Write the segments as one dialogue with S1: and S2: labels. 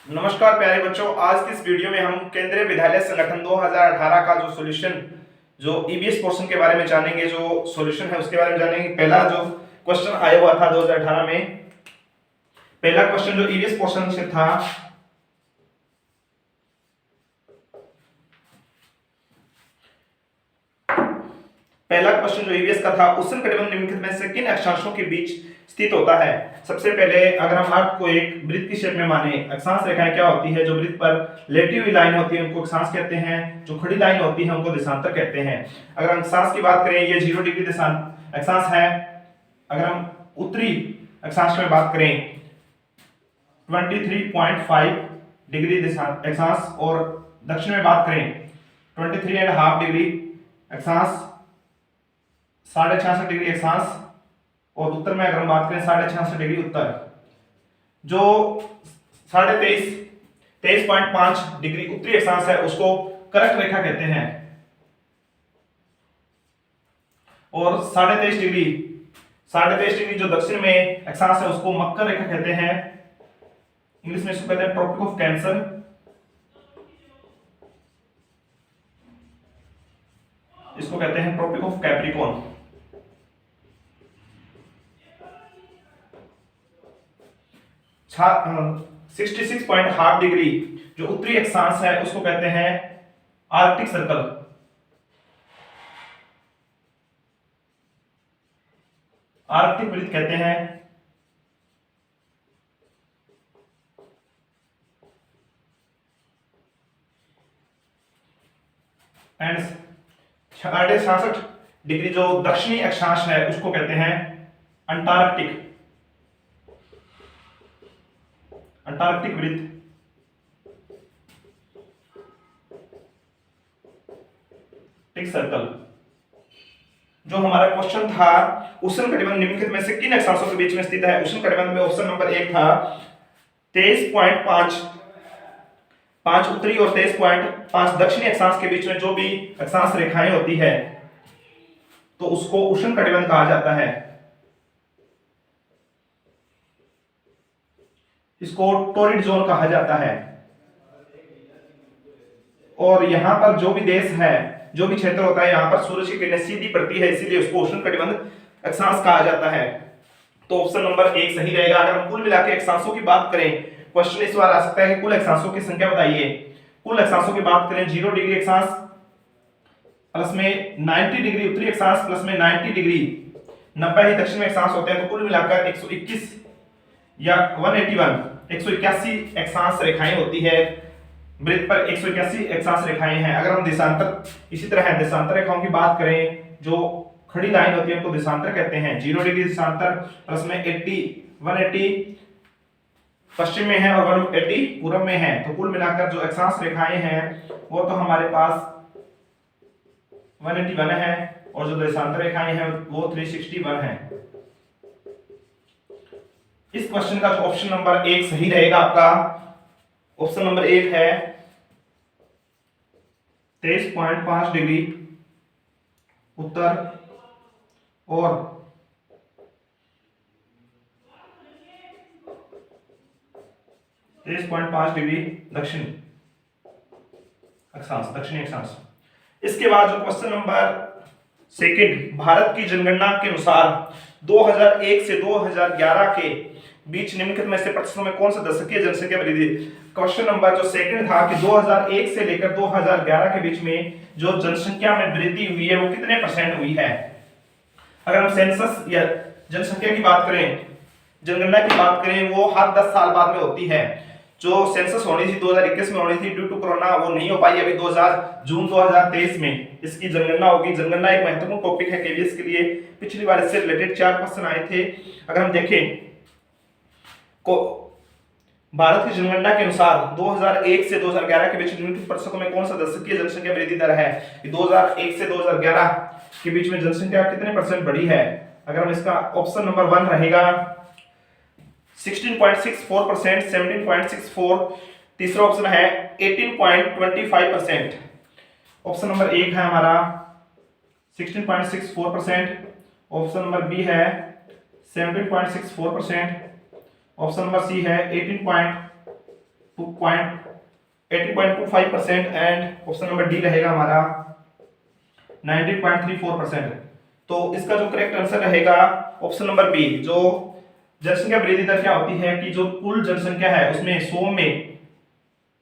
S1: नमस्कार प्यारे बच्चों, आज की इस वीडियो में हम केंद्रीय विद्यालय संगठन 2018 का जो सॉल्यूशन जो ईवीएस पोर्शन के बारे में जानेंगे। जो सॉल्यूशन है उसके बारे में जानेंगे। पहला जो क्वेश्चन आया हुआ था 2018 में, पहला क्वेश्चन जो ईवीएस पोर्शन से था, पहला क्वेश्चन जो ईवीएस का था, उष्णकटिबंध निम्नलिखित में से किन अक्षांशों के बीच स्थित होता है। सबसे पहले अगर हम अर्थ को एक वृत्त की शेप में माने, अक्षांश रेखाएं क्या होती है, जो वृत्त पर लेटी हुई लाइन होती है उनको अक्षांश कहते हैं, जो खड़ी लाइन होती है उनको देशांतर कहते हैं। अगर हम अक्षांश की बात करें, ये 0 डिग्री देशांत अक्षांश है। अगर हम उत्तरी अक्षांश में बात करें 23.5 डिग्री देशांत अक्षांश, और दक्षिण में बात करें 23.5 डिग्री अक्षांश, 66.5 डिग्री अक्षांश, और उत्तर में अगर हम बात करें 66.5 डिग्री उत्तर। जो 23.5 डिग्री उत्तरी अक्षांश है उसको कर्क रेखा कहते हैं, और 23.5 डिग्री जो दक्षिण में अक्षांश है उसको मकर रेखा कहते हैं। इंग्लिश में इसको कहते हैं ट्रॉपिक ऑफ कैंसर। इसको कहते हैं ट्रॉपिक ऑफ कैप्रिकॉर्न। 66.5 डिग्री जो उत्तरी अक्षांश है उसको कहते हैं आर्कटिक सर्कल। आर्कटिक वृत्त कहते हैं। एंड 66.5 डिग्री जो दक्षिणी अक्षांश है उसको कहते हैं अंटार्कटिक वृत्त। टिक सर्कल। जो हमारा क्वेश्चन था, उष्णकटिबंध निम्नलिखित में से किन अक्षांशों के बीच में स्थित है। उष्णकटिबंध में ऑप्शन नंबर 1 था 23.5 उत्तरी और 23.5 दक्षिणी अक्षांश के बीच में जो भी अक्षांश रेखाएं होती है तो उसको उष्णकटिबंध कहा जाता है। इसको टोरिड जोन कहा जाता है। और यहां पर जो भी देश है, जो भी क्षेत्र होता है, यहां पर सूरज की किरणें सीधी पड़ती है, इसीलिए उसको उष्णकटिबंध अक्षांश कहा जाता है। तो ऑप्शन नंबर 1 सही रहेगा। अगर हम कुल मिलाकर अक्षांशों की बात करें, क्वेश्चन इस बार आ सकता है कि कुल अक्षांशों की संख्या बताइए। कुल अक्षांशों की बात करें, 0 डिग्री अक्षांश प्लस में 90 डिग्री उत्तरी अक्षांश प्लस में 90 डिग्री 90 ही दक्षिण में अक्षांश होते हैं, तो कुल मिलाकर 121 या 181 अक्षांश रेखाएं होती है। वृत्त पर 181 अक्षांश रेखाएं हैं। अगर हम देशांतर, इसी तरह है देशांतर रेखाओं की बात करें, जो खड़ी लाइन होती है उनको देशांतर कहते हैं। 0 डिग्री देशांतर प्लस में 180 पश्चिम में है और 180 पूर्व में है, तो कुल मिलाकर जो अक्षांश रेखाएं हैं वो तो हमारे पास 181 है, और जो देशांतर रेखाएं हैं वो 361 है। इस क्वेश्चन का जो ऑप्शन नंबर 1 सही रहेगा आपका। ऑप्शन नंबर 1 है 23.5 डिग्री उत्तर और 23.5 डिग्री दक्षिणी अक्षांश। इसके बाद जो क्वेश्चन नंबर 2, भारत की जनगणना के अनुसार 2001 से 2011 के बीच निम्नलिखित में से प्रतिशतों में कौन सा दशकीय जनसंख्या वृद्धि। क्वेश्चन नंबर जो 2 था कि 2001 से लेकर 2011 के बीच में जो जनसंख्या में वृद्धि हुई है वो कितने % हुई है। अगर हम सेंसस या जनसंख्या की बात करें, जनगणना की बात करें, वो हर 10 साल बाद में होती है। जो सेंसस होनी थी 2021 में होनी थी, ड्यू टू कोरोना वो नहीं हो पाई। अभी जून 2023 में इसकी जनगणना होगी। जनगणना एक महत्वपूर्ण टॉपिक है केवीएस के लिए। पिछली बार इससे रिलेटेड 4 क्वेश्चन आए थे। अगर हम देखें को भारत की जनगणना के अनुसार 2001 से 2011 के बीच निम्नलिखित प्रतिशतों में कौन सा दशकीय जनसंख्या वृद्धि दर है। 2001 से 2011 के बीच में जनसंख्या कितने % बढ़ी है। अगर हम इसका ऑप्शन नंबर 1 रहेगा 16.64%, 17.64, तीसरा ऑप्शन है 18.25%। ऑप्शन नंबर 1 है हमारा 16.64%, ऑप्शन नंबर बी है 17.64%, ऑप्शन नंबर सी है 18.25%। 18.25% एंड ऑप्शन नंबर डी रहेगा हमारा 19.34%। तो इसका जो करेक्ट आंसर रहेगा ऑप्शन नंबर बी। जो जनसंख्या वृद्धि दर क्या होती है कि जो कुल जनसंख्या है उसमें 100 में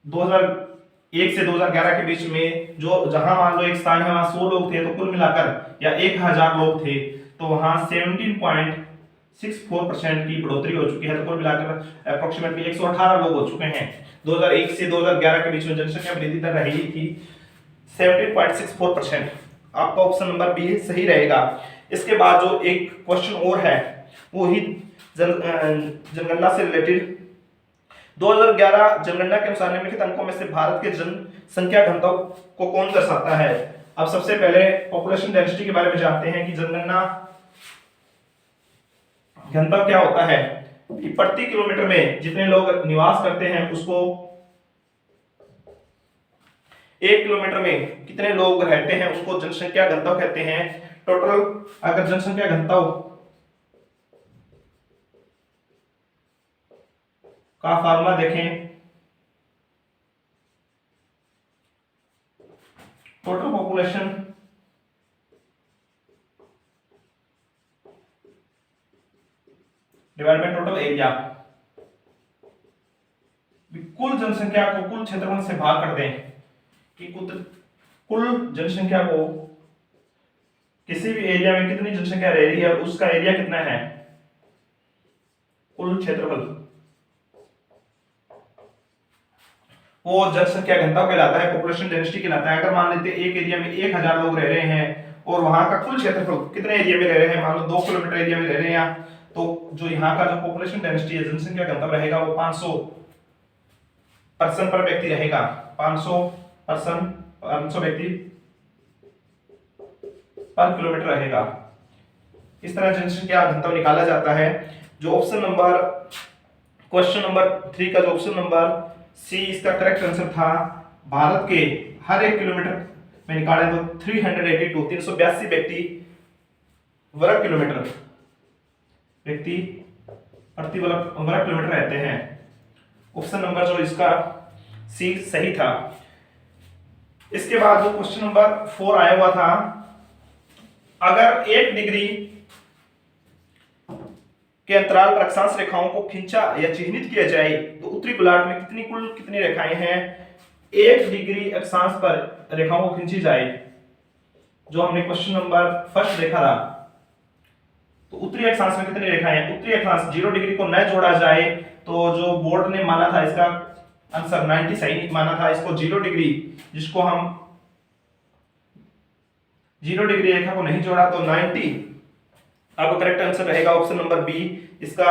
S1: 2001 से 2011 के बीच में जो जहां मान लो एक स्थान है वहां 100 लोग थे तो कुल मिलाकर या 1000 लोग थे तो वहां 17.64% की बढ़ोतरी हो चुकी है। तो कुल मिलाकर अप्रोक्सीमेटली 118 लोग हो चुके हैं। 2001 से 2011 के बीच में जनसंख्या वृद्धि दर रही थी 17.64%। आपका ऑप्शन नंबर बी सही रहेगा। इसके बाद जो एक क्वेश्चन और है वो ही जनगणना से रिलेटेड 2011 जनगणना के अनुसार निम्नलिखित अंकों में से भारत के जनसंख्या घनत्व को कौन दर्शाता है। अब सबसे पहले पॉपुलेशन डेंसिटी के बारे में जानते हैं कि जनगणना घनत्व क्या होता है कि प्रति किलोमीटर में जितने लोग निवास करते हैं उसको 1 किलोमीटर में कितने लोग रहते हैं उसको जनसंख्या घनत्व कहते हैं। टोटल अगर जनसंख्या घनत्व का फार्मूला देखें, total population divide by total area, कुल जनसंख्या को कुल क्षेत्रफल से भाग कर दें कि कुल जनसंख्या को किसी भी एरिया में कितनी जनसंख्या रह रही है और उसका एरिया कितना है, कुल क्षेत्रफल, वो जनसंख्या घनत्व कहलाता है, पॉपुलेशन डेंसिटी कहलाता है। अगर मान लेते हैं एक एरिया में 1000 लोग रह रहे हैं और वहां का कुल क्षेत्रफल कितने एरिया में रह रहे हैं, मान लो 2 किलोमीटर एरिया में रह रहे हैं, तो जो यहाँ का जो पॉपुलेशन डेंसिटी है जनसंख्या घनत्व रहेगा वो 500 पर्सन पर व्यक्ति रहेगा। 500 व्यक्ति पर किलोमीटर रहेगा। इस तरह जनसंख्या घनत्व निकाला जाता है। जो ऑप्शन नंबर क्वेश्चन नंबर 3 का जो ऑप्शन नंबर सी इसका करेक्ट आंसर था। भारत के हर 1 किलोमीटर में निकालें तो 382 व्यक्ति वर्ग किलोमीटर व्यक्ति प्रति वर्ग किलोमीटर रहते हैं। ऑप्शन नंबर जो इसका सी सही था। इसके बाद जो क्वेश्चन नंबर 4 आया हुआ था, अगर 1 डिग्री के अंतराल पर अक्षांश रेखाओं को खींचा या चिह्नित किया जाए तो उत्तरी गोलार्ध में कितनी रेखाएं हैं। 1 डिग्री अक्षांश पर रेखाओं को खींची जाए, जो हमने क्वेश्चन नंबर फर्स्ट देखा था, तो उत्तरी अक्षांश में कितनी रेखाएं हैं। उत्तरी अक्षांश 0 डिग्री को न जोड़ा जाए तो जो बोर्ड ने माना था इसका आंसर 90 सही माना था। इसको 0 डिग्री, जिसको हम 0 डिग्री रेखा को नहीं जोड़ा तो 90 आपका करेक्ट आंसर रहेगा ऑप्शन नंबर बी। इसका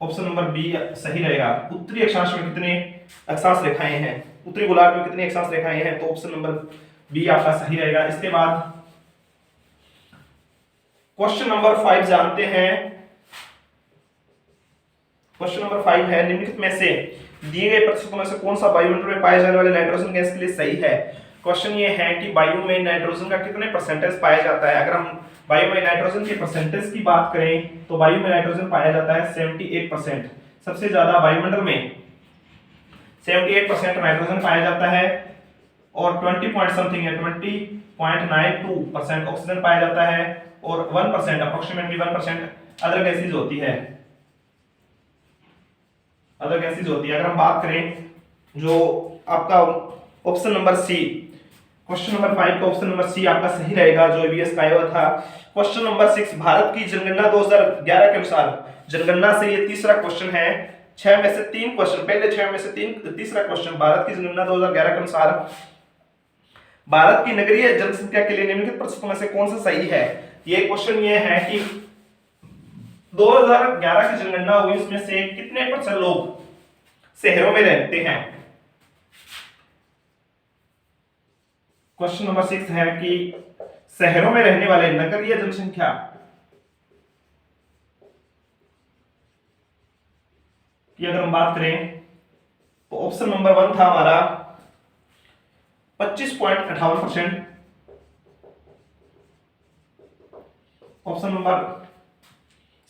S1: ऑप्शन नंबर बी सही रहेगा। उत्तरी अक्षांश में कितने अक्षांश रेखाएं हैं, उत्तरी गोलार्ध में कितनी अक्षांश रेखाएं हैं, तो ऑप्शन नंबर बी आपका सही रहेगा। इसके बाद क्वेश्चन नंबर 5 जानते हैं। क्वेश्चन नंबर 5 है, निम्नलिखित में से दिए गए प्रतिशतों में से कौन सा वायुमंडल में पाए जाने वाले नाइट्रोजन गैस के लिए सही है। क्वेश्चन ये है कि वायु में नाइट्रोजन का कितने परसेंटेज पाया जाता है। अगर हम वायु में नाइट्रोजन के परसेंटेज की बात करें तो वायु में नाइट्रोजन पाया जाता है 78%। सबसे ज्यादा वायुमंडल में 78% नाइट्रोजन पाया जाता है और 20 पॉइंट समथिंग है 20.92% ऑक्सीजन पाया जाता है और 1% अप्रोक्सीमेटली 1% अदर गैसेज होती है। अदर गैसेज होती है। अगर हम बात करें जो आपका option number C, question number 5 का ऑप्शन नंबर सी आपका सही रहेगा, जो ईवीएस का आया हुआ था। क्वेश्चन नंबर 6, भारत की जनगणना 2011 के अनुसार, जनगणना से ये तीसरा क्वेश्चन है। 6 में से 3 क्वेश्चन, पहले 6 में से 3 तीसरा क्वेश्चन, भारत की जनगणना 2011 के अनुसार भारत की नगरीय जनसंख्या के लिए निम्नलिखित प्रतिशतों में से कौन सा सही है। ये क्वेश्चन ये है कि 2011 की जनगणना हुई, उसमें से कितने % लोग शहरों में रहते हैं। क्वेश्चन नंबर 6 है कि शहरों में रहने वाले नगरीय जनसंख्या की अगर हम बात करें तो ऑप्शन नंबर 1 था हमारा 25.58%। ऑप्शन नंबर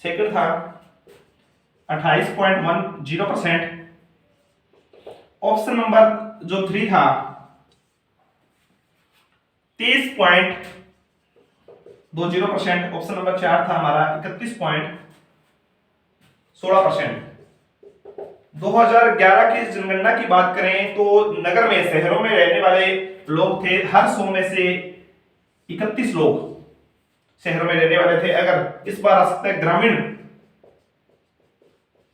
S1: 2 था 28.10%। ऑप्शन नंबर जो 3 था 30.20%, ऑप्शन नंबर 4 था हमारा 31.16%। 2011 की जनगणना की बात करें तो नगर में, शहरों में रहने वाले लोग थे हर 100 में से 31 लोग शहरों में रहने वाले थे। अगर इस बार आ सकता है ग्रामीण,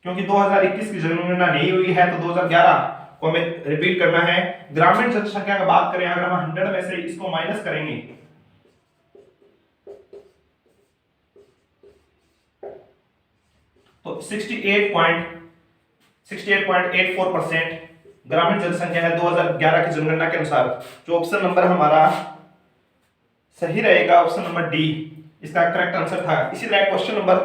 S1: क्योंकि 2021 की जनगणना नहीं हुई है तो 2011 को हमें रिपीट करना है। ग्रामीण जनसंख्या की बात करें, अगर हम 100 में से इसको माइनस करेंगे तो 68.84% ग्रामीण जनसंख्या है 2011 की जनगणना के अनुसार। जो ऑप्शन नंबर हमारा सही रहेगा ऑप्शन नंबर डी इसका करेक्ट आंसर था। इसी तरह क्वेश्चन नंबर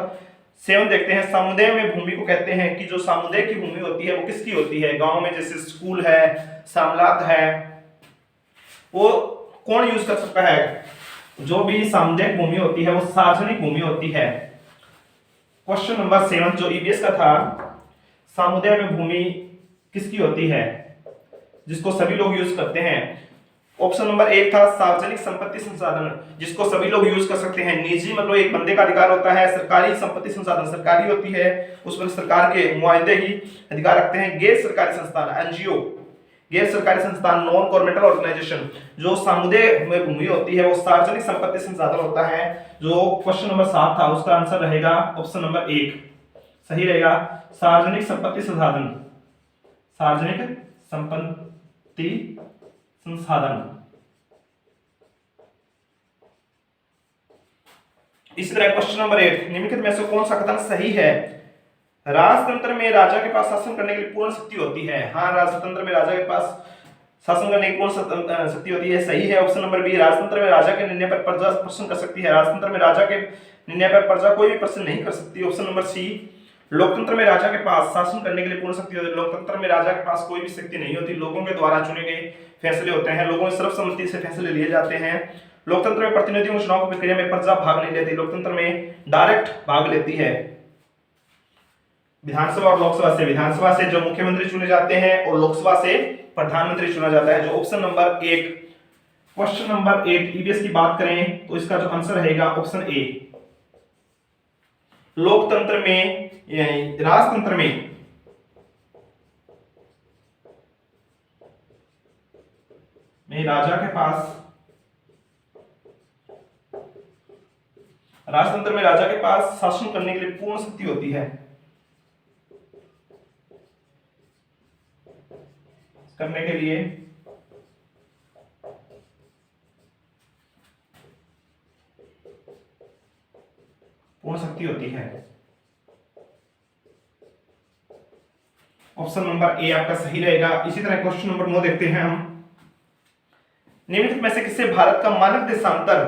S1: 7 देखते हैं। समुदाय में भूमि को कहते हैं कि जो समुदाय की भूमि होती है वो किसकी होती है? गांव में जैसे स्कूल है, सामलात है, वो कौन यूज कर सकता है? जो भी सामुदायिक भूमि होती है वो सार्वजनिक भूमि होती है। क्वेश्चन नंबर 7 जो ईवीएस का था, समुदाय में भूमि किसकी होती है जिसको सभी लोग यूज करते हैं? ऑप्शन नंबर 1 था सार्वजनिक संपत्ति संसाधन, जिसको सभी लोग यूज कर सकते हैं। निजी मतलब एक बंदे का अधिकार होता है। सरकारी संपत्ति संसाधन सरकारी होती है, उस पर सरकार के मुआयदे ही अधिकार रखते हैं। गैर सरकारी संस्थान एनजीओ, गैर सरकारी संस्थान नॉन गवर्नमेंटल ऑर्गेनाइजेशन, जो समुदाय में भूमि होती है वो सार्वजनिक संपत्ति संसाधन होता है। जो क्वेश्चन नंबर 7 था उसका आंसर रहेगा ऑप्शन नंबर 1 सही रहेगा, सार्वजनिक संपत्ति संसाधन, सार्वजनिक संपत्ति संसाधन। इसी तरह क्वेश्चन नंबर 8, निम्नलिखित में से कौन सा कथन सही है? राजतंत्र में राजा के पास शासन करने के लिए पूर्ण शक्ति होती है। हाँ, राजतंत्र में राजा के पास शासन करने की पूर्ण शक्ति होती है, सही है। ऑप्शन नंबर बी, राजतंत्र में राजा के निर्णय पर प्रजा प्रश्न कर सकती है। राजतंत्र में राजा के निर्णय पर प्रजा कोई भी प्रश्न नहीं कर सकती। ऑप्शन नंबर सी, लोकतंत्र में राजा के पास शासन करने के लिए पूर्ण शक्ति होती है। लोकतंत्र में राजा के पास कोई भी शक्ति नहीं होती, लोगों के द्वारा चुने गए फैसले होते हैं, लोगों की सर्वसम्मति से फैसले लिए जाते हैं। लोकतंत्र में प्रतिनिधियों के चुनाव प्रक्रिया में प्रजा भाग नहीं लेती, लोकतंत्र में डायरेक्ट भाग लेती है। विधानसभा और लोकसभा से, विधानसभा से जो मुख्यमंत्री चुने जाते हैं और लोकसभा से प्रधानमंत्री चुना जाता है। जो option number 1 question number 8 EVS की बात करें तो इसका जो आंसर रहेगा ऑप्शन ए। लोकतंत्र में, राजतंत्र में राजा के पास, राजतंत्र में राजा के पास शासन करने के लिए पूर्ण शक्ति होती है, करने के लिए पूर्ण शक्ति होती है। ऑप्शन नंबर ए आपका सही रहेगा। इसी तरह क्वेश्चन नंबर 9 देखते हैं हम। निम्नलिखित में से किसे भारत का मानक देशांतर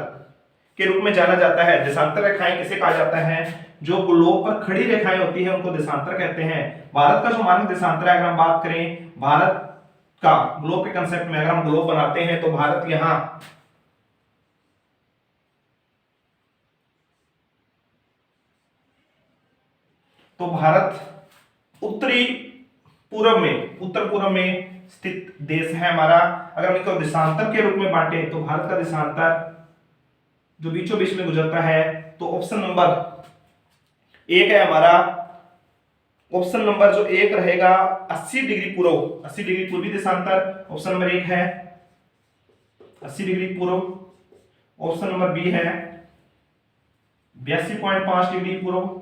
S1: के रूप में जाना जाता है? देशांतर रेखाएं किसे कहा जाता है? जो ग्लोब पर खड़ी रेखाएं होती है उनको देशांतर कहते हैं। भारत का जो मानक देशांतर है, अगर हम बात करें भारत का ग्लोब के कंसेप्ट में, अगर हम ग्लोब बनाते हैं तो भारत यहां तो भारत उत्तरी पूर्व में, उत्तर पूर्व में स्थित देश है हमारा। अगर हम इसको देशांतर के रूप में बांटे तो भारत का देशांतर जो बीचों बीच में गुजरता है तो ऑप्शन नंबर 1 है हमारा। ऑप्शन नंबर जो 1 रहेगा 80 डिग्री पूर्व, 80 डिग्री पूर्वी देशांतर ऑप्शन नंबर 1 है 80 डिग्री पूर्व। ऑप्शन नंबर बी है 82.5 डिग्री पूर्व।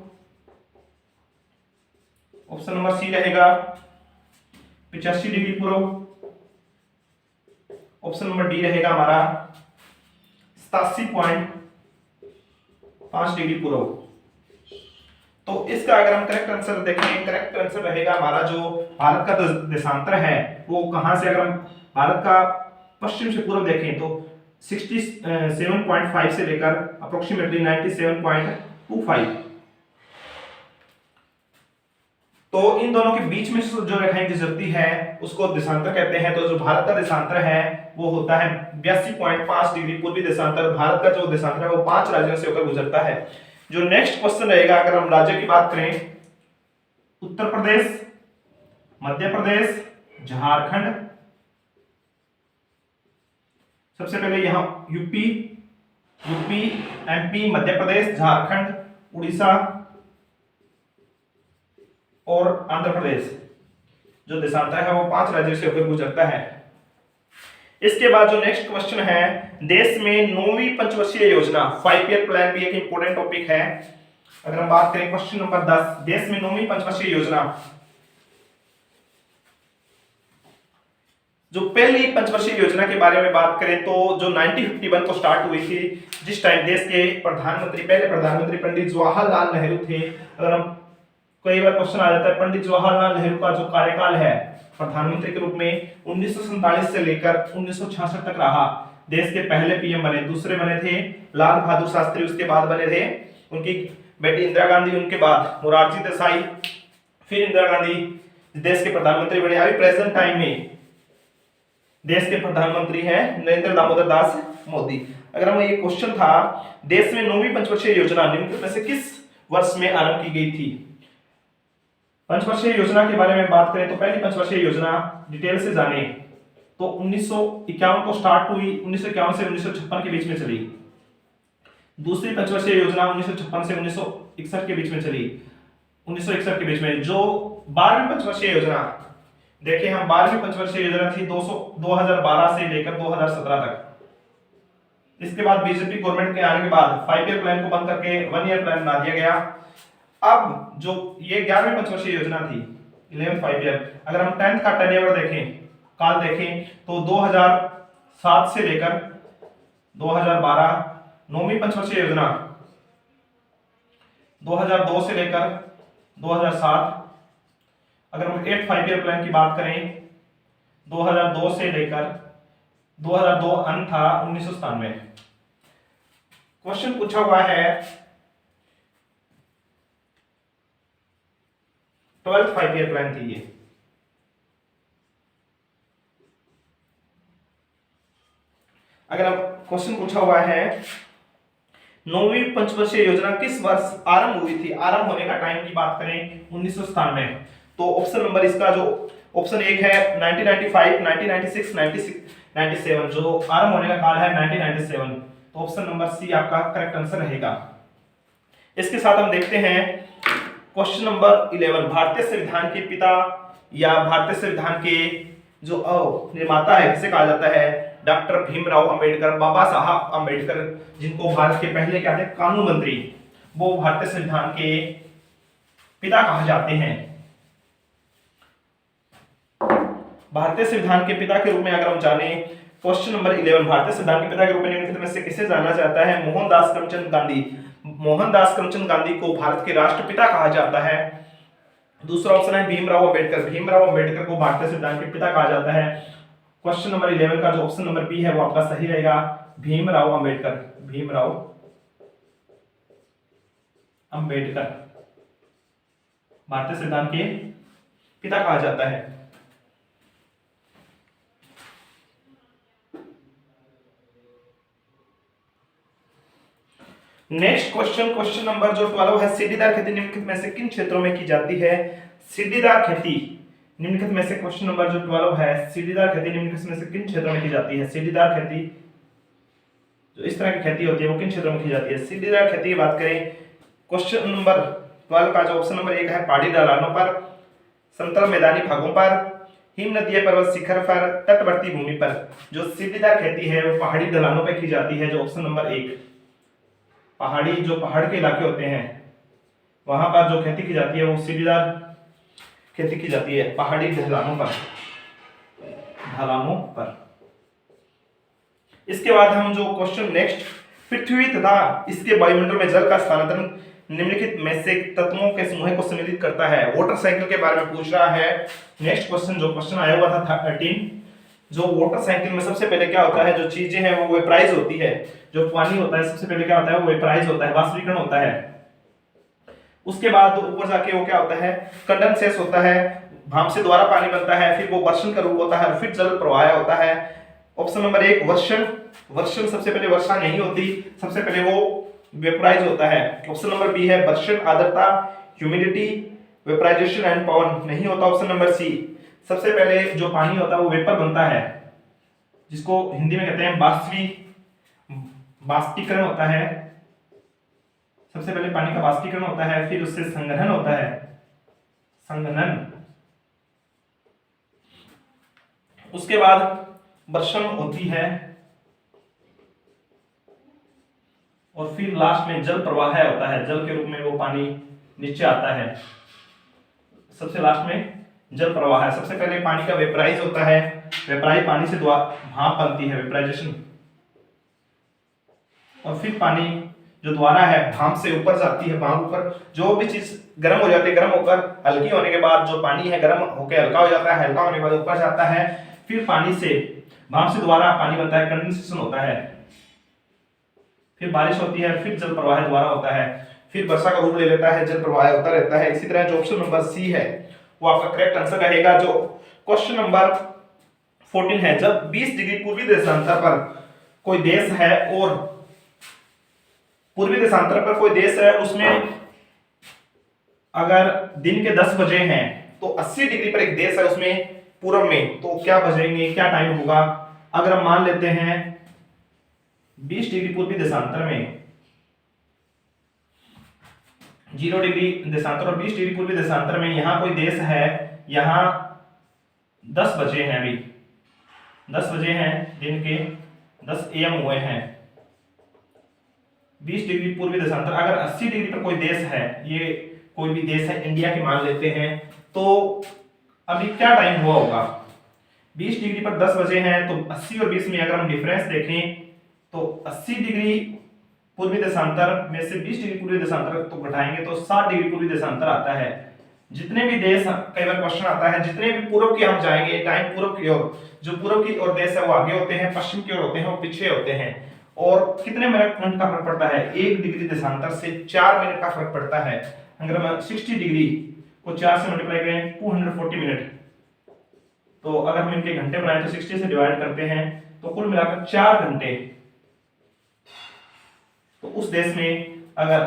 S1: ऑप्शन नंबर सी रहेगा 85 डिग्री पूर्व। ऑप्शन नंबर डी रहेगा हमारा 87.5 डिग्री पूर्व। तो इसका अगर हम करेक्ट आंसर देखें, करेक्ट आंसर रहेगा हमारा जो भारत का देशांतर है वो कहां से, अगर हम भारत का पश्चिम से पूर्व देखें तो 67.5 से लेकर अप्रोक्सीमेटली 97.25। तो इन दोनों के बीच में जो रेखाएं गुजरती है उसको देशांतर कहते हैं। तो जो भारत का देशांतर है वो होता है 82.5 डिग्री पूर्वी देशांतर। भारत का जो देशांतर है वो 5 राज्यों से होकर गुजरता है। जो नेक्स्ट क्वेश्चन रहेगा, अगर हम राज्य की बात करें, उत्तर प्रदेश, मध्य प्रदेश, झारखंड, सबसे पहले यहां यूपी, एमपी, मध्य प्रदेश, झारखंड, उड़ीसा और आंध्र प्रदेश। जो देशांतर है वो 5 राज्यों से होकर गुजरता है। इसके बाद जो नेक्स्ट क्वेश्चन है, देश में 9वीं पंचवर्षीय योजना, 5 ईयर प्लान भी एक इंपॉर्टेंट टॉपिक है। अगर हम बात करें क्वेश्चन नंबर 10, देश में 9वीं पंचवर्षीय योजना, जो पहली पंचवर्षीय योजना के बारे में बात करें तो जो 1951 को स्टार्ट हुई थी, जिस टाइम देश के प्रधानमंत्री, पहले प्रधानमंत्री पंडित जवाहरलाल नेहरू थे। अगर हम कई बार क्वेश्चन आ जाता है पंडित जवाहरलाल नेहरू का जो कार्यकाल है प्रधानमंत्री के रूप में 1947 से लेकर 1966 तक रहा। देश के पहले पीएम बने, दूसरे बने थे लाल बहादुर शास्त्री, उसके बाद बने थे उनकी बेटी इंदिरा गांधी, उनके बाद मोरारजी देसाई, फिर इंदिरा गांधी देश के प्रधानमंत्री बने। अभी प्रेजेंट टाइम में देश के प्रधानमंत्री हैं नरेंद्र दामोदर दास मोदी। अगर हम ये क्वेश्चन था, देश में 9वीं पंचवर्षीय योजना निम्नलिखित में से किस वर्ष में आरंभ की गई थी? पंचवर्षीय योजना के बारे में बात करें तो पहली पंचवर्षीय योजना डिटेल से जाने तो 1951 को स्टार्ट हुई, 1951 से 1956 के बीच में चली। दूसरी पंचवर्षीय योजना 1956 से 1961 के बीच में चली, 1961 के बीच में। जो 12वीं पंचवर्षीय योजना, देखिए हम 12वीं पंचवर्षीय योजना थी 2012 से लेकर 2017 तक। इसके बाद बीजेपी गवर्नमेंट के आने के बाद 5 ईयर प्लान को बंद करके 1 ईयर प्लान बना दिया गया। अब जो ये 11वीं पंचवर्षीय योजना थी 11th 5 ईयर, अगर हम 10th का टर्नओवर देखें, काल देखें तो 2007 से लेकर 2012। 9वीं पंचवर्षीय योजना 2002 से लेकर 2007। अगर हम 8th 5 ईयर प्लान की बात करें 2002 से लेकर 2002 अंत था 1997। क्वेश्चन पूछा हुआ है 12th 5 ईयर प्लान थी ये। अगर अब क्वेश्चन पूछा हुआ है 9वीं पंचवर्षीय योजना किस वर्ष आरंभ हुई थी? आरंभ होने का टाइम की बात करें 1997, तो ऑप्शन नंबर इसका जो ऑप्शन 1 है 1995, 1996, 97। जो आरंभ होने का काल है 1997, तो ऑप्शन नंबर सी आपका करेक्ट आंसर रहेगा। इसके साथ हम देखते हैं क्वेश्चन नंबर 11, भारतीय संविधान के पिता या भारतीय संविधान के जो निर्माता है किसे कहा जाता है? डॉक्टर भीमराव अंबेडकर, बाबा साहब अंबेडकर, जिनको भारत के पहले क्या थे कानून मंत्री, वो भारतीय संविधान के पिता कहा जाते हैं। भारतीय संविधान के पिता के रूप में अगर हम जाने क्वेश्चन नंबर 11, भारतीय संविधान के पिता के रूप में निम्नलिखित में से किसे जाना जाता है? मोहनदास करमचंद गांधी। मोहनदास करमचंद गांधी को भारत के राष्ट्रपिता कहा जाता है। दूसरा ऑप्शन है भीमराव अंबेडकर। भीमराव अंबेडकर को भारतीय संविधान के पिता कहा जाता है। क्वेश्चन नंबर 11 का जो ऑप्शन नंबर बी है वो आपका सही रहेगा, भीमराव अंबेडकर। भीमराव अंबेडकर भारतीय संविधान के पिता कहा जाता है। नेक्स्ट क्वेश्चन, क्वेश्चन नंबर जो 12 है, सीढ़ीदार खेती निम्नलिखित में से किन क्षेत्रों में की जाती है? सीढ़ीदार खेती निम्नलिखित में से क्वेश्चन नंबर जो 12 है, सीढ़ीदार खेती निम्नलिखित में से किन क्षेत्रों में की जाती है? सीढ़ीदार खेती जो इस तरह की खेती होती है वो किन क्षेत्रों में की जाती है? सीढ़ीदार खेती की बात करें क्वेश्चन नंबर 12 का जो ऑप्शन नंबर 1 है पहाड़ी ढलानों पर, समतल मैदानी भागों पर, हिम नदीय पर्वत शिखर पर, तटवर्ती भूमि पर। जो सीढ़ीदार खेती है वो पहाड़ी ढलानों पर की जाती है, जो ऑप्शन नंबर 1। पहाड़ी जो पहाड़ के इलाके होते हैं वहां पर जो खेती की जाती है वो सीढ़ीदार खेती की जाती है, पहाड़ी ढलानों पर, ढलानों पर। इसके बाद हम जो क्वेश्चन नेक्स्ट, पृथ्वी तथा इसके वायुमंडल में जल का स्थानांतरण निम्नलिखित में से तत्वों के समूह को सम्मिलित करता है। वाटर साइकिल के बारे में पूछ रहा है नेक्स्ट क्वेश्चन। जो क्वेश्चन आया हुआ था 13, जो वाटर साइकिल में सबसे पहले क्या होता है, जो चीजें हैं वो वेपराइज होती है। जो पानी होता है सबसे पहले क्या होता है, वो वेपराइज होता है, वाष्पीकरण होता है। उसके बाद ऊपर जाके वो क्या होता है, कंडेंसेशन होता है, भाप से द्वारा पानी बनता है, फिर वो वर्षण का रूप होता है और फिर जल प्रवाह होता है। Option number 1 वर्षण। वर्षण सबसे पहले वर्षा नहीं होती, सबसे पहले वो वेपराइज होता है। ऑप्शन नंबर बी है वर्षण, आर्द्रता, ह्यूमिडिटी, वेपराइजेशन एंड पवन नहीं होता। ऑप्शन नंबर सी सबसे पहले जो पानी होता है वो वेपर बनता है, जिसको हिंदी में कहते हैं बाष्पीकरण होता है। सबसे पहले पानी का बाष्पीकरण होता है, फिर उससे संघनन होता है, संघनन। उसके बाद वर्षण होती है, और फिर लास्ट में जल प्रवाह होता है, जल के रूप में वो पानी नीचे आता है। सबसे लास्ट में जल प्रवाह है। सबसे पहले पानी का वेपराइज होता है, वेपराइज पानी से भाप बनती है, वेपराइजेशन। और फिर पानी जो द्वारा है भाप से ऊपर जाती है, भाप ऊपर जो भी चीज गर्म हो जाती है, गर्म होकर हल्की होने के बाद जो पानी है गर्म होकर हल्का हो जाता है, हल्का होने के बाद ऊपर जाता है, फिर पानी से भाप से द्वारा पानी बनता है, कंडेंसेशन होता है, फिर बारिश होती है, फिर जल प्रवाह द्वारा होता है, फिर वर्षा का रूप ले लेता है, जल प्रवाह होता रहता है। इसी तरह जो ऑप्शन नंबर सी है वो आपका करेक्ट आंसर रहेगा। जो क्वेश्चन नंबर 14 है, जब 20 डिग्री पूर्वी देशांतर पर कोई देश है और पूर्वी देशांतर पर कोई देश है, उसमें अगर दिन के 10 बजे हैं तो 80 डिग्री पर एक देश है उसमें पूर्व में, तो क्या बजेंगे, क्या टाइम होगा? अगर हम मान लेते हैं 20 डिग्री पूर्वी देशांतर में 0 डिग्री देशांतर और 20 डिग्री पूर्वी देशांतर में यहां कोई देश है, यहां 10 बजे हैं, अभी 10 बजे हैं, दिन के 10 AM हुए हैं। 20 डिग्री पूर्वी देशांतर, अगर 80 डिग्री पर कोई देश है, ये कोई भी देश है, इंडिया के मान लेते हैं, तो अभी क्या टाइम हुआ होगा? 20 डिग्री पर 10 बजे हैं, तो 80 और 20 में अगर हम डिफरेंस देखें तो 80 डिग्री पूर्वी देशांतर में से 20 डिग्री पूर्वी देशांतर तो घटाएंगे तो 60 डिग्री पूर्वी देशांतर आता है। जितने भी देश, कई बार क्वेश्चन आता है, जितने भी पूर्व की हम जाएंगे, टाइम पूर्व की ओर, जो पूर्व की ओर देश है वो आगे होते हैं, पश्चिम की ओर होते हैं वो पीछे होते हैं। और कितने मिनट का फर्क पड़ता है? 1 डिग्री देशांतर से 4 मिनट का फर्क पड़ता है। अगर हम 60 डिग्री को 4 से मल्टीप्लाई करें 240 मिनट, तो अगर हम इनके घंटे बनाए तो 60 से डिवाइड करते हैं तो कुल मिलाकर 4 घंटे। तो उस देश में अगर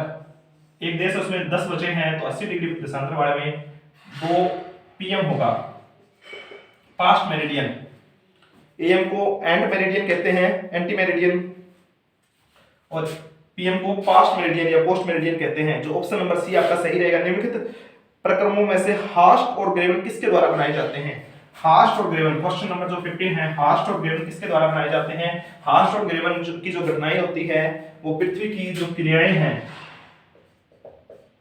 S1: एक देश उसमें 10 बजे हैं तो 80 डिग्री देशांतर वाले में 2 PM होगा, पास्ट मेरिडियन। AM को एंड मेरिडियन कहते हैं, एंटी मेरिडियन, और PM को पास्ट मेरिडियन या पोस्ट मेरिडियन कहते हैं। जो ऑप्शन नंबर सी आपका सही रहेगा। निम्नलिखित प्रक्रमों में से हास्ट और ग्रेवन किसके द्वारा बनाए जाते हैं? हास्ट और ग्रेवन, क्वेश्चन नंबर जो 15 है, हास्ट और ग्रेवन किसके द्वारा बनाए जाते हैं? हास्ट और ग्रेवन की जो घटनाएं होती है वो पृथ्वी की जो क्रियाएं हैं,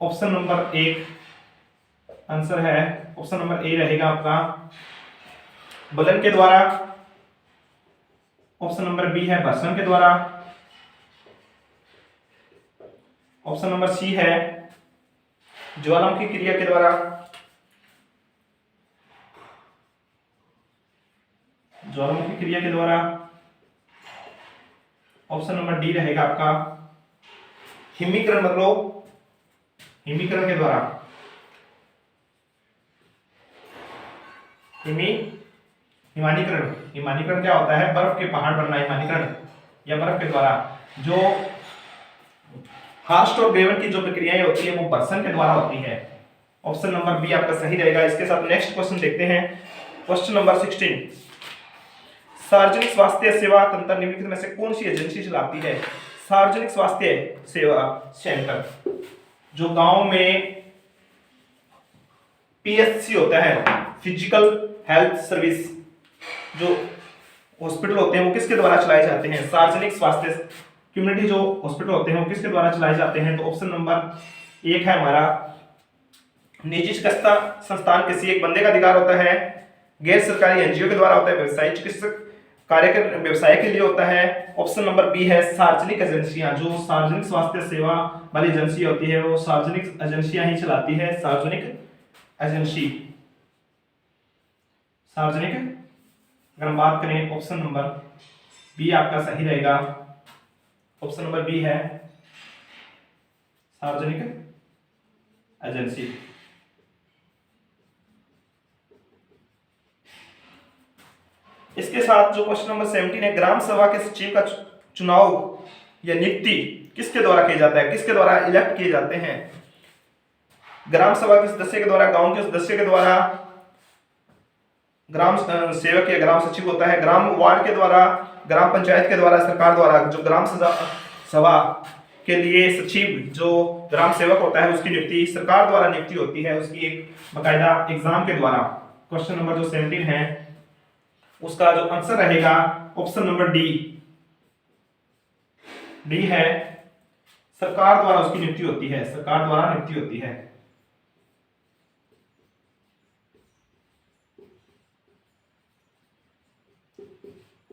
S1: ऑप्शन नंबर 1 आंसर है, ऑप्शन नंबर ए रहेगा आपका, बलन के द्वारा। ऑप्शन नंबर बी है घर्षण के द्वारा। ऑप्शन नंबर सी है ज्वालामुखी क्रिया के द्वारा, ज्वालामुखी क्रिया के द्वारा। ऑप्शन नंबर डी रहेगा आपका हिमीकरण, मतलब हिमीकरण के द्वारा। हिमानीकरण, हिमानीकरण क्या होता है? बर्फ के पहाड़ बनना, हिमानीकरण या बर्फ के द्वारा। जो हास्ट और ग्रेवन की जो प्रक्रियाएं होती है वो घर्षण के द्वारा होती है। ऑप्शन नंबर बी आपका सही रहेगा। इसके साथ नेक्स्ट क्वेश्चन देखते हैं, क्वेश्चन नंबर 16। सार्वजनिक स्वास्थ्य सेवा तंत्र निम्नलिखित में से कौन सी एजेंसी चलाती है? सार्वजनिक स्वास्थ्य सेवा सेंटर, जो गांव में PHC होता है, फिजिकल हेल्थ सर्विस, जो हॉस्पिटल होते हैं वो किसके द्वारा चलाए जाते हैं? सार्वजनिक स्वास्थ्य कम्युनिटी जो हॉस्पिटल होते हैं वो किसके द्वारा चलाए जाते हैं? तो ऑप्शन नंबर 1 है हमारा निजी चिकित्सा संस्थान, किसी एक बंदे का अधिकार होता है, गैर सरकारी NGO के द्वारा होता है, व्यवसायिक चिकित्सक कार्य के व्यवसाय के लिए होता है। ऑप्शन नंबर बी है सार्वजनिक एजेंसियां, जो सार्वजनिक स्वास्थ्य सेवा वाली एजेंसी होती है वो सार्वजनिक एजेंसियां ही चलाती है, सार्वजनिक एजेंसी, सार्वजनिक। अगर हम बात करें ऑप्शन नंबर बी आपका सही रहेगा। ऑप्शन नंबर बी है सार्वजनिक एजेंसी। इसके साथ जो क्वेश्चन नंबर 17 है, ग्राम सभा के सचिव का चुनाव या नियुक्ति किसके द्वारा किया जाता है? किसके द्वारा इलेक्ट किए जाते हैं? ग्राम सभा के सदस्य के द्वारा, गांव के सदस्य के द्वारा, ग्राम सेवक या ग्राम सचिव होता है। ग्राम वार्ड के द्वारा, ग्राम पंचायत के द्वारा, सरकार द्वारा जो ग्राम सभा के लिए सचिव जो ग्राम सेवक होता है उसकी नियुक्ति सरकार द्वारा नियुक्ति होती है, उसकी एक बकायदा एग्जाम के द्वारा। क्वेश्चन नंबर जो 17 है उसका जो आंसर रहेगा ऑप्शन नंबर डी। डी है, सरकार द्वारा उसकी नियुक्ति होती है, सरकार द्वारा नियुक्ति होती है।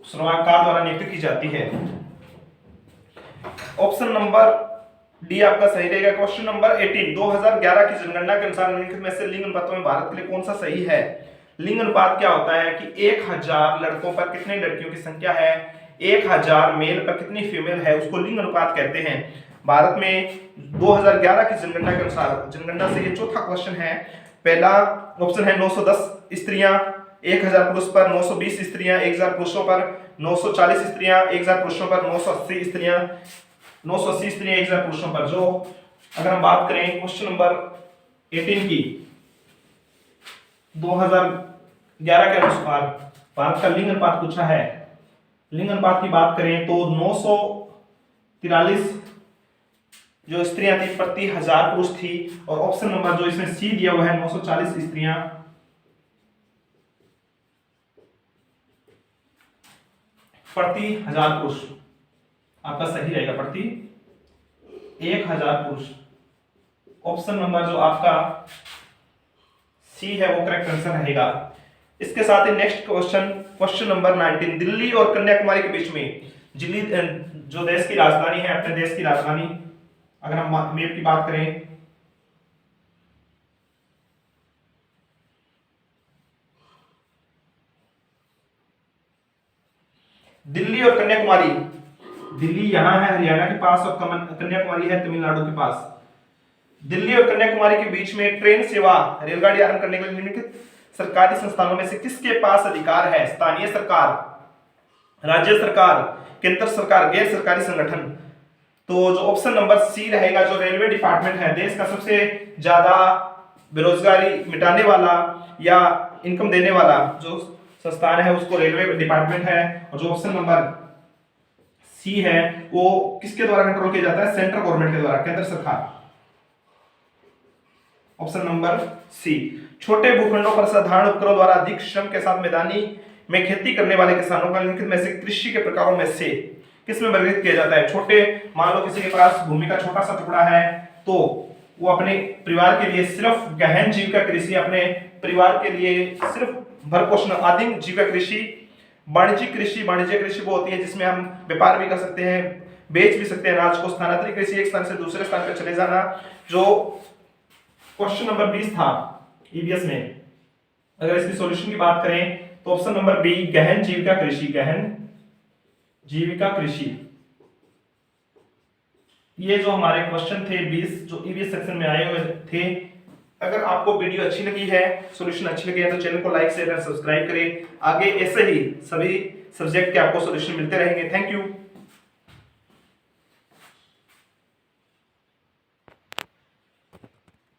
S1: सरकार द्वारा नियुक्ति की जाती है। ऑप्शन नंबर डी आपका सही रहेगा। क्वेश्चन नंबर 18, 2011 की जनगणना के अनुसार निम्नलिखित में से लिंग अनुपातों में भारत के लिए कौन सा सही है? लिंग अनुपात क्या होता है कि 1000 लड़कों पर कितने लड़कियों की संख्या है, 1000 मेल पर कितनी फीमेल है, उसको लिंग अनुपात कहते हैं। भारत में 2011 की जनगणना के अनुसार, जनगणना से ये चौथा क्वेश्चन है। पहला ऑप्शन है 910 स्त्रियां 1000 पुरुष पर, 920 स्त्रियां 1000 पुरुषों पर, 940 स्त्रियां 1000 पुरुषों पर, 980 स्त्रियां 1000 पुरुषों पर। जो अगर हम बात करें क्वेश्चन नंबर 18 की, 2011 के अनुसार भारत का लिंग अनुपात पूछा है। लिंग अनुपात की बात करें तो 943 जो स्त्रियां थी प्रति 1000 पुरुष थी, और ऑप्शन नंबर जो इसमें सी दिया हुआ है 940 स्त्रियां प्रति 1000 पुरुष आपका सही रहेगा, प्रति 1000 पुरुष। ऑप्शन नंबर जो आपका सी है वो करेक्ट आंसर रहेगा। इसके साथ ही next question, question number 19, Delhi और कन्याकुमारी के बीच में, दिल्ली जो देश की राजधानी है, अपने देश की राजधानी, अगर हम मैप की बात करें दिल्ली और कन्याकुमारी, दिल्ली यहां है हरियाणा के पास और कन्याकुमारी है तमिलनाडु के पास। दिल्ली और कन्याकुमारी के बीच में ट्रेन सेवा, रेलगाड़ी आरंभ करने के लिए निम्नलिखित सरकारी संस्थानों में से किसके पास अधिकार है? स्थानीय सरकार, राज्य सरकार, केंद्र सरकार, गैर सरकारी संगठन। तो जो ऑप्शन नंबर सी रहेगा, जो रेलवे डिपार्टमेंट है, देश का सबसे ज्यादा बेरोजगारी मिटाने वाला या इनकम देने वाला जो संस्थान है उसको रेलवे डिपार्टमेंट है। और जो ऑप्शन नंबर सी है वो किसके द्वारा कंट्रोल किया जाता है? सेंट्रल गवर्नमेंट के द्वारा, केंद्र सरकार। Option number C. छोटे भूखंडों पर साधारण उपकरणों द्वारा अधिक श्रम के साथ मैदानी में खेती करने वाले किसानों का निम्नलिखित में से कृषि के प्रकारों में से किस में वर्गीकृत किया जाता है? छोटे, मान लो किसी के पास भूमि का छोटा सा टुकड़ा है तो वो अपने परिवार के लिए सिर्फ गहन जीविका कृषि, अपने परिवार के लिए सिर्फ भरपोषण आदिम जीविका कृषि। वाणिज्यिक कृषि, वाणिज्य कृषि वो होती है जिसमें हम व्यापार भी कर सकते हैं, बेच भी सकते हैं अनाज को। स्थानांतरित कृषि, एक स्थान से दूसरे स्थान पर चले जाना। जो क्वेश्चन नंबर 20 था ईवीएस में, अगर इसकी सॉल्यूशन की बात करें तो ऑप्शन नंबर बी, गहन जीविका कृषि, गहन जीविका कृषि। ये जो हमारे क्वेश्चन थे 20 जो ईवीएस सेक्शन में आए हुए थे। अगर आपको वीडियो अच्छी लगी है, सॉल्यूशन अच्छी लगी है तो चैनल को लाइक शेयर और सब्सक्राइब करें। आगे ऐसे ही सभी सब्जेक्ट के आपको सॉल्यूशन मिलते रहेंगे। Thank you.